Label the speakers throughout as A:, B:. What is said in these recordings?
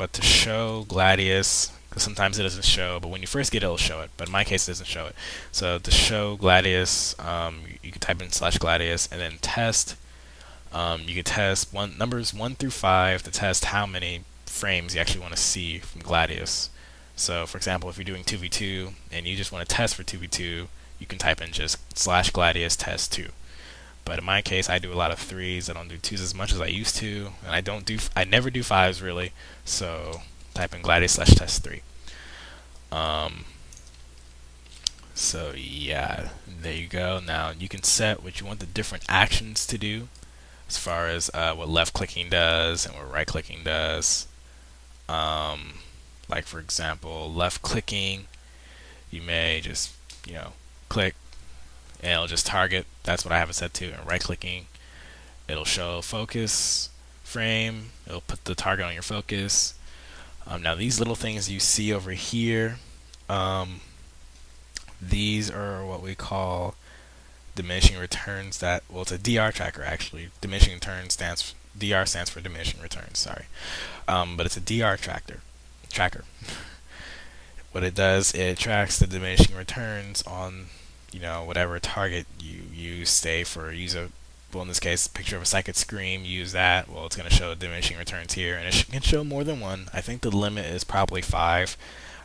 A: but to show Gladius, because sometimes it doesn't show, but when you first get it, it'll show it. But in my case, it doesn't show it. So to show Gladius, you can type in /Gladius and then test. You can test numbers 1 through 5 to test how many frames you actually want to see from Gladius. So, for example, if you're doing 2v2 and you just want to test for 2v2, you can type in just /Gladius test 2. But in my case, I do a lot of 3s. I don't do 2s as much as I used to, and I never do 5s really. So type in Gladius /test 3. So yeah, there you go. Now you can set what you want the different actions to do, as far as what left clicking does and what right clicking does. Like for example, left clicking, you may just click and it'll just target. That's what I have it set to. And right clicking, it'll show focus frame. It'll put the target on your focus. Now these little things you see over here, these are what we call diminishing returns. Well, it's a DR tracker actually. Diminishing returns DR stands for diminishing returns. Sorry, but it's a DR tracker. What it does, it tracks the diminishing returns on whatever target you use. Say for well, in this case, picture of a psychic scream, use that. Well, it's going to show diminishing returns here, and it can show more than one. I think the limit is probably 5.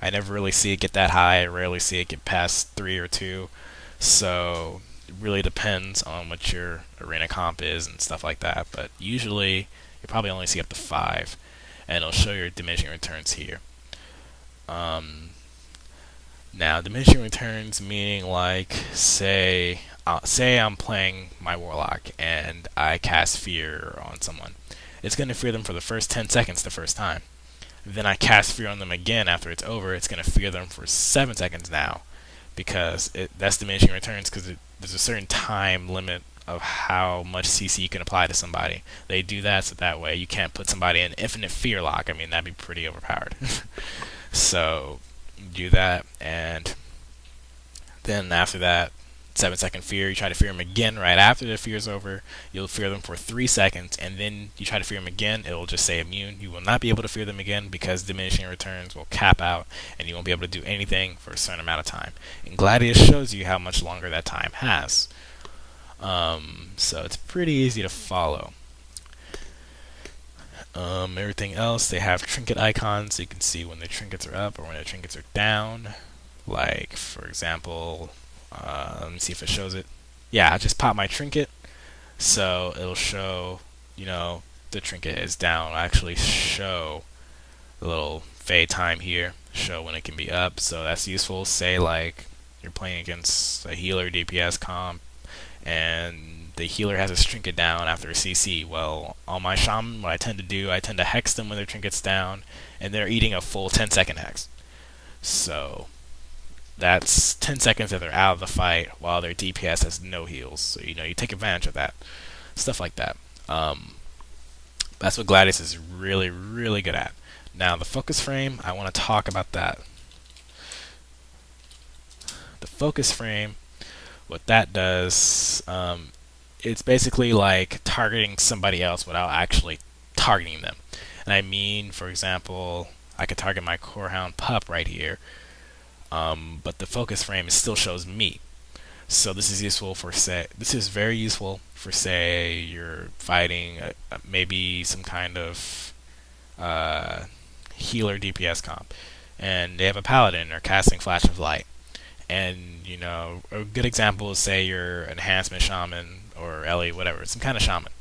A: I never really see it get that high. I rarely see it get past 3 or 2. So it really depends on what your arena comp is and stuff like that. But usually, you probably only see up to 5, and it'll show your diminishing returns here. Now, diminishing returns meaning like, say I'm playing my Warlock and I cast Fear on someone. It's going to fear them for the first 10 seconds the first time. Then I cast Fear on them again after it's over. It's going to fear them for 7 seconds now, because that's diminishing returns, because there's a certain time limit of how much CC you can apply to somebody. They do that so that way you can't put somebody in infinite fear lock. I mean, that'd be pretty overpowered. So do that, and then after that 7-second fear, you try to fear them again right after the fear is over. You'll fear them for 3 seconds, and then you try to fear them again. It'll just say immune. You will not be able to fear them again because diminishing returns will cap out, and you won't be able to do anything for a certain amount of time. And Gladius shows you how much longer that time has. So it's pretty easy to follow. Everything else, they have trinket icons, so you can see when the trinkets are up or when the trinkets are down. Like, for example, let me see if it shows it. Yeah, I just pop my trinket, so it'll show, the trinket is down. It'll actually show the little fade time here, show when it can be up. So that's useful. Say like you're playing against a healer DPS comp, and the healer has a trinket down after a CC. Well, on my shaman, what I tend to do, I tend to hex them when their trinket's down, and they're eating a full 10-second hex. So that's 10 seconds that they're out of the fight while their DPS has no heals. So you take advantage of that. Stuff like that. That's what Gladius is really, really good at. Now the focus frame, I want to talk about that. The focus frame, what that does, it's basically like targeting somebody else without actually targeting them. And I mean, for example, I could target my Corehound pup right here, but the focus frame still shows me. So this is useful for very useful for say you're fighting maybe some kind of healer DPS comp, and they have a paladin or casting Flash of Light. And a good example is say you're enhancement shaman or Ellie, whatever, some kind of shaman,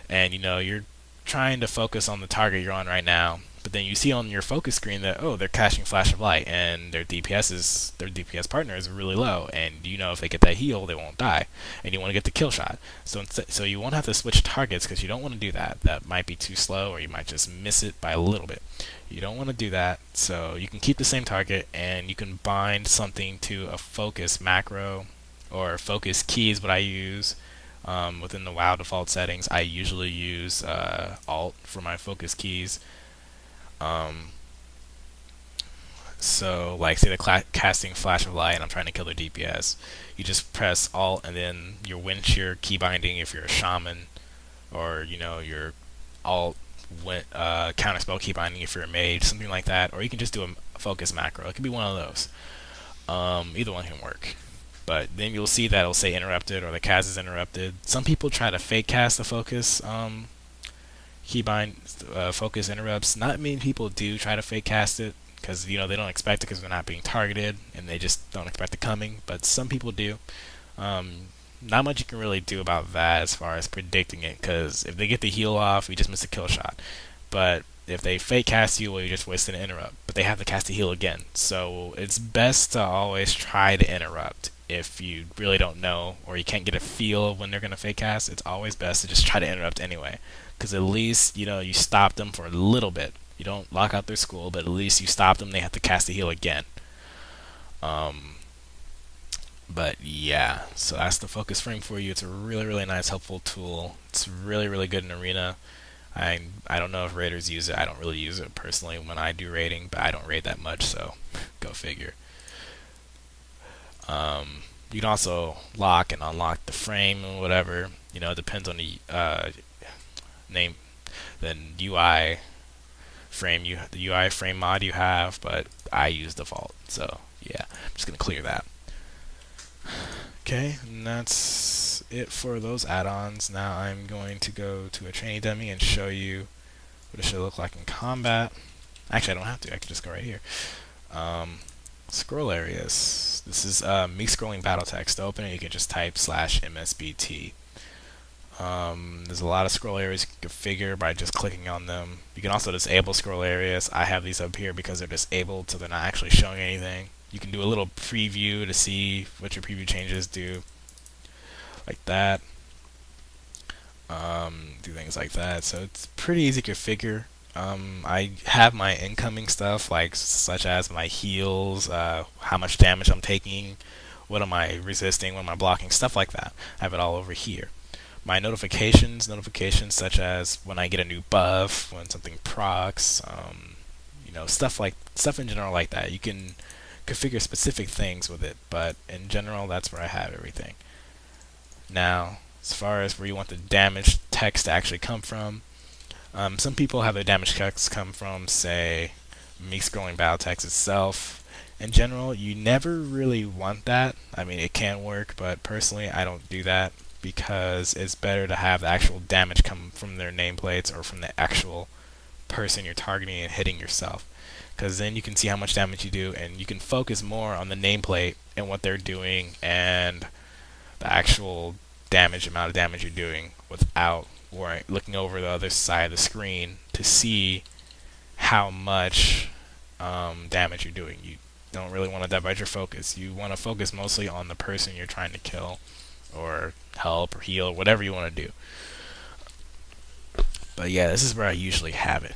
A: and you're trying to focus on the target you're on right now, but then you see on your focus screen that they're casting Flash of Light, and their DPS partner is really low, and if they get that heal, they won't die, and you want to get the kill shot. So you won't have to switch targets because you don't want to do that. That might be too slow, or you might just miss it by a little bit. You don't want to do that, so you can keep the same target, and you can bind something to a focus macro, or focus key is what I use. Within the WoW default settings, I usually use Alt for my focus keys. So, like, say they're casting Flash of Light and I'm trying to kill their DPS. You just press Alt and then your Windshear key binding if you're a shaman, or your Alt counter spell keep binding if you're a mage, something like that, or you can just do a focus macro. It could be one of those. Either one can work. But then you'll see that it'll say interrupted or the cast is interrupted. Some people try to fake cast the focus keybind focus interrupts. Not many people do try to fake cast it because they don't expect it because they're not being targeted and they just don't expect it coming. But some people do. Not much you can really do about that as far as predicting it, because if they get the heal off, you just miss a kill shot. But if they fake cast you, well, you just wasted an interrupt. But they have to cast the heal again, so it's best to always try to interrupt. If you really don't know or you can't get a feel of when they're gonna fake cast, it's always best to just try to interrupt anyway, because at least you stop them for a little bit. You don't lock out their school, but at least you stop them. They have to cast the heal again. But yeah, so that's the focus frame for you. It's a really, really nice, helpful tool. It's really, really good in arena. I don't know if raiders use it. I don't really use it personally when I do raiding, but I don't raid that much, so go figure. You can also lock and unlock the frame and whatever. It depends on the name, the UI the UI frame mod you have, but I use default. So yeah, I'm just gonna clear that. Okay, and that's it for those add-ons. Now I'm going to go to a training dummy and show you what it should look like in combat. Actually, I don't have to. I can just go right here. Scroll areas. This is me scrolling battle text. To open it, you can just type /MSBT. There's a lot of scroll areas you can configure by just clicking on them. You can also disable scroll areas. I have these up here because they're disabled, so they're not actually showing anything. You can do a little preview to see what your preview changes do, like that. Do things like that. So it's pretty easy to configure. I have my incoming stuff, such as my heals, how much damage I'm taking, what am I resisting, what am I blocking, stuff like that. I have it all over here. My notifications such as when I get a new buff, when something procs, stuff in general like that. You can configure specific things with it, but in general, that's where I have everything. Now, as far as where you want the damage text to actually come from, some people have their damage text come from, say, me scrolling battle text itself. In general, you never really want that. I mean, it can work, but personally, I don't do that because it's better to have the actual damage come from their nameplates or from the actual person you're targeting and hitting yourself. Because then you can see how much damage you do, and you can focus more on the nameplate and what they're doing and the actual amount of damage you're doing without looking over the other side of the screen to see how much damage you're doing. You don't really want to divide your focus. You want to focus mostly on the person you're trying to kill or help or heal, whatever you want to do. But yeah, this is where I usually have it.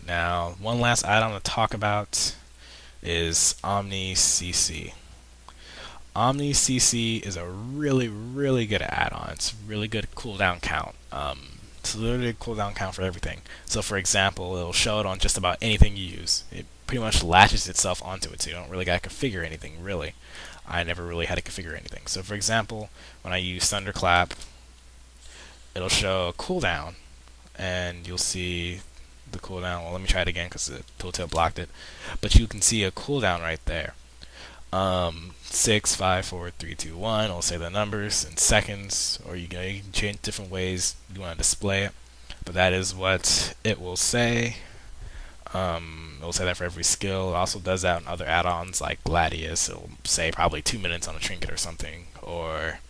A: Now, one last add-on to talk about is OmniCC. OmniCC is a really, really good add-on. It's really good cooldown count. It's literally a cooldown count for everything. So, for example, it'll show it on just about anything you use. It pretty much latches itself onto it, so you don't really got to configure anything, really. I never really had to configure anything. So, for example, when I use Thunderclap, it'll show a cooldown, and you'll see the cooldown. Well, let me try it again because the tooltip blocked it. But you can see a cooldown right there. 6, 5, 4, 3, 2, 1. It'll say the numbers in seconds, or you can change different ways you want to display it. But that is what it will say. It will say that for every skill. It also does that on other add-ons like Gladius. It'll say probably 2 minutes on a trinket or something, or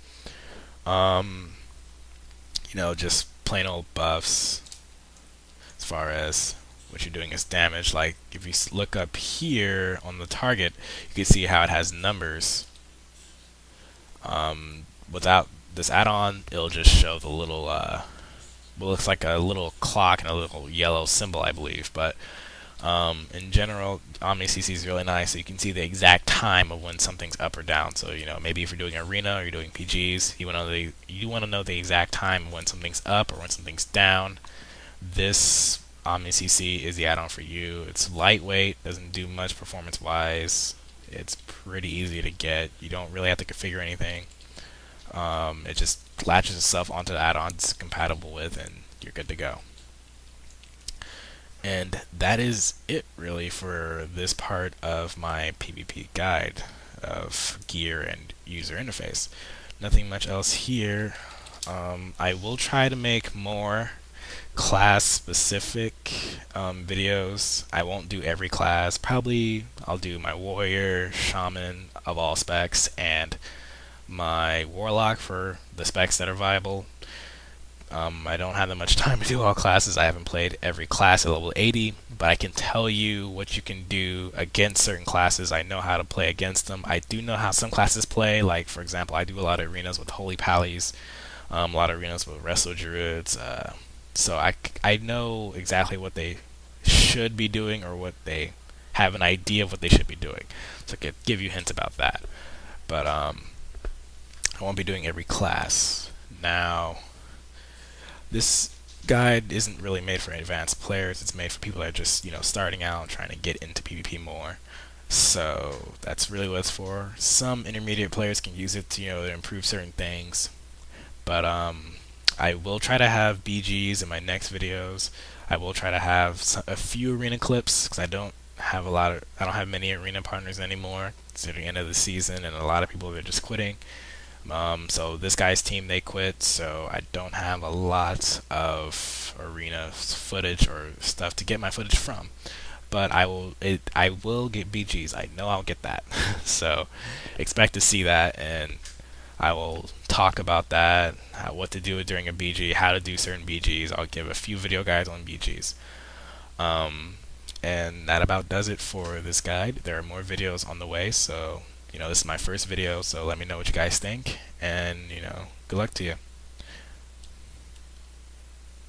A: just plain old buffs. As far as what you're doing is damage, like if you look up here on the target, you can see how it has numbers. Without this add-on, it'll just show the little what looks like a little clock and a little yellow symbol, I believe. But in general, OmniCC is really nice, so you can see the exact time of when something's up or down. So maybe if you're doing arena or you're doing PGs, you want to know the exact time of when something's up or when something's down. This OmniCC is the add-on for you. It's lightweight, doesn't do much performance-wise. It's pretty easy to get. You don't really have to configure anything. It just latches itself onto the add-on it's compatible with, and you're good to go. And that is it really for this part of my PvP guide of gear and user interface. Nothing much else here. I will try to make more class specific videos. I won't do every class. Probably I'll do my warrior, shaman of all specs, and my warlock for the specs that are viable. I don't have that much time to do all classes. I haven't played every class at level 80, but I can tell you what you can do against certain classes. I know how to play against them. I do know how some classes play. Like, for example, I do a lot of arenas with Holy Pallies, a lot of arenas with Wrestle Druids. So I know exactly what they should be doing, or what they have an idea of what they should be doing. So I could give you hints about that. But I won't be doing every class. Now, this guide isn't really made for advanced players. It's made for people that are just, starting out and trying to get into PvP more. So that's really what it's for. Some intermediate players can use it to, to improve certain things. But I will try to have BGs in my next videos. I will try to have a few arena clips, because I don't have many arena partners anymore. It's at the end of the season, and a lot of people are just quitting. So this guy's team, they quit, so I don't have a lot of arena footage or stuff to get my footage from. But I will get BGs. I know I'll get that. So expect to see that, and I will talk about that, what to do during a BG, how to do certain BGs. I'll give a few video guides on BGs. And that about does it for this guide. There are more videos on the way, so this is my first video, so let me know what you guys think, and good luck to you.